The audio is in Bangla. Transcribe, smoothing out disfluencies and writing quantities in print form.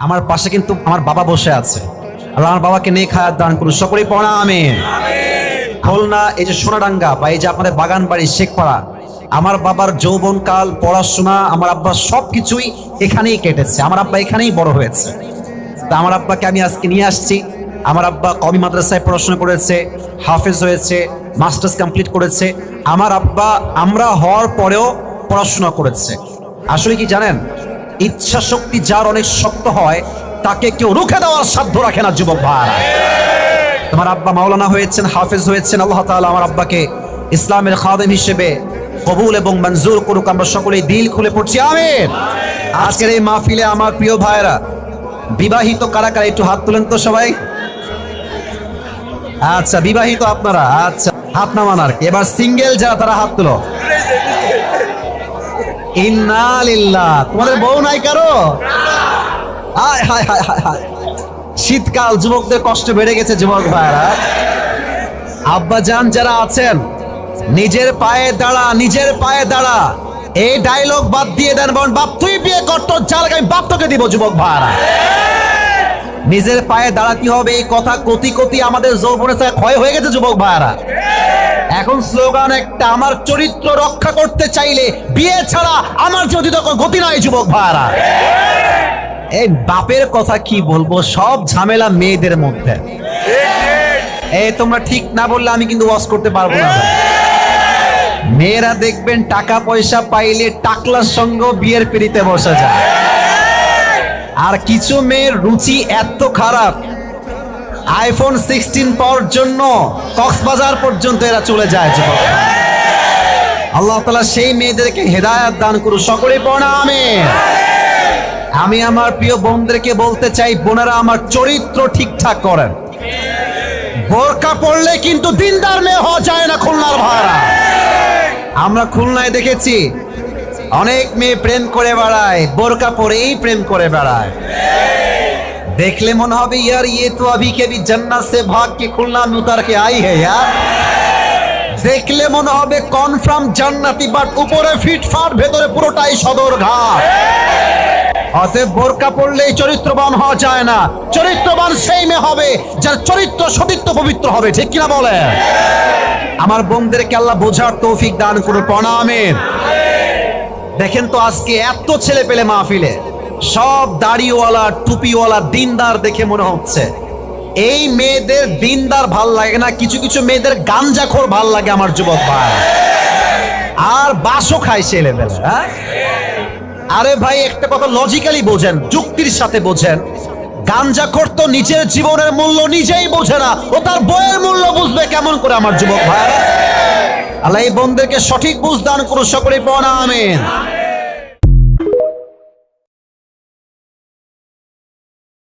আমার পাশে কিন্তু আমার বাবা বসে আছে। আল্লাহ আমার বাবাকে নেক হায়াত দান করুন, সকলেই পড়া আমিন। খুলনা এই যে সোনাডাঙ্গা বা এই যে আপনাদের বাগান বাড়ি শেখপাড়া, আমার বাবার যৌবনকাল, পড়াশোনা, আমার আব্বা সবকিছুই এখানেই কেটেছে। আমার আব্বা এখানেই বড় হয়েছে। তা আমার আব্বাকে আমি আজকে নিয়ে আসছি। আমার আব্বা কওমি মাদ্রাসায় পড়াশোনা করেছে, হাফেজ হয়েছে, মাস্টার্স কমপ্লিট করেছে। আমার আব্বা আমরা হওয়ার পরেও পড়াশোনা করেছে। আসলে কি জানেন, ইচ্ছা শক্তি যার অনেক শক্ত হয় তাকে কেউ রুখে দেওয়ার সাধ্য রাখে না যুবক ভাইরা। তোমার আব্বা মাওলানা হয়েছেন, হাফেজ হয়েছেন। আল্লাহ তাআলা আমার আব্বাকে ইসলামের খাদেম হিসেবে কবুল এবং মঞ্জুর করুক। আমরা সকলেই দিল খুলে পড়ছি আমিন। আজকের এই মাহফিলে আমার প্রিয় ভাইরা, বিবাহিত কারা কারা একটু হাত তুলেন তো সবাই। আচ্ছা, বিবাহিত আপনারা, আচ্ছা হাত নামান আর কি। এবার সিঙ্গেল যারা তারা হাত তুলো। ইন্না লিল্লাহ। তোমাদের বউ নাই কারো? হায় হায় হায় হায় হায়। শীতকাল, যুবকদের কষ্ট বেড়ে গেছে যুবক ভাইরা। আব্বা জান যারা আছেন, নিজের পায়ে দাঁড়া, নিজের পায়ে দাঁড়া, এই ডায়লগ বাদ দিয়ে দেন। বলেন বাপ তুই বিয়ে কর, তোর যা লাগে আমি বাপ তোকে দিব। যুবক ভাইরা, নিজের পায়ে দাঁড়াতে হবে। এই কথা কতি কতি আমাদের যৌবনে ক্ষয় হয়ে গেছে যুবক ভাইরা। এখন স্লোগান একটা, আমার চরিত্র রক্ষা করতে চাইলে বিয়ে ছাড়া আমার যদি গতি নাই। যুবক ভাইরা, এই বাপের কথা কি বলবো, সব ঝামেলা মেয়েদের মধ্যে। এই তোমরা ঠিক না বললে আমি কিন্তু ওয়াজ করতে পারবো না। মেয়েরা দেখবেন টাকা পয়সা পাইলে টাকলার সঙ্গে বিয়ের পিড়িতে বসে যায়। আর কিছু মেয়ের রুচি এত খারাপ, আইফোন 16 পাওয়ার জন্য কক্সবাজার পর্যন্ত এরা চলে যায়। আল্লাহ তাআলা সেই মেয়েদেরকে হেদায়েত দান করুন, সকলে পড়া আমিন। আমি আমার প্রিয় বোনদেরকে বলতে চাই, বোনেরা আমার চরিত্র ঠিকঠাক করেন। বোরকা পড়লে কিন্তু দিনদার মেয়ে হওয়া যায় না খুলনার ভাড়া। আমরা খুলনায় দেখেছি অনেক মেয়ে প্রেম করে বেড়ায়, বোরকা পরেই প্রেম করে বেড়ায়। দেখলে মনে হবে ইয়ার ইয়ে তো अभी के भी जन्नत से भाग के खुलना में उतर के आई है यार। দেখলে মনে হবে কনফার্ম জান্নাতি, বাট উপরে ফিটফাট, ভেতরে পুরোটাই সদর ঘাট। অতএব বোরকা পড়লেই চরিত্রবান হওয়া যায় না। চরিত্রবান সেই মেয়ে হবে যার চরিত্র সতীত্ব পবিত্র হবে। ঠিক কিনা বলে? আমার বোনদেরকে আল্লাহ বোঝার তৌফিক দান করুন, পড়া আমিন। দেখেন তো আজকে এত ছেলে পেলে মাহফিলে, সব দাড়িওয়ালা টুপিওয়ালা দিনদার দেখে মনে হচ্ছে এই মেয়েদের দিনদার ভাল লাগে না, কিছু কিছু মেয়েদের গাঞ্জাখোর ভাল লাগে আমার যুবক ভাই। আর বাসও খায় সে লেভেলে। আরে ভাই একটা কথা লজিক্যালি বোঝেন, যুক্তির সাথে বোঝেন। গাঞ্জাখোর তো নিজের জীবনের মূল্য নিজেই বোঝে না, ও তার বইয়ের মূল্য বুঝবে কেমন করে আমার যুবক ভাই? আল্লাহ এই বোনদেরকে সঠিক বুঝ দান করুন, সকলেই পড়া আমিন।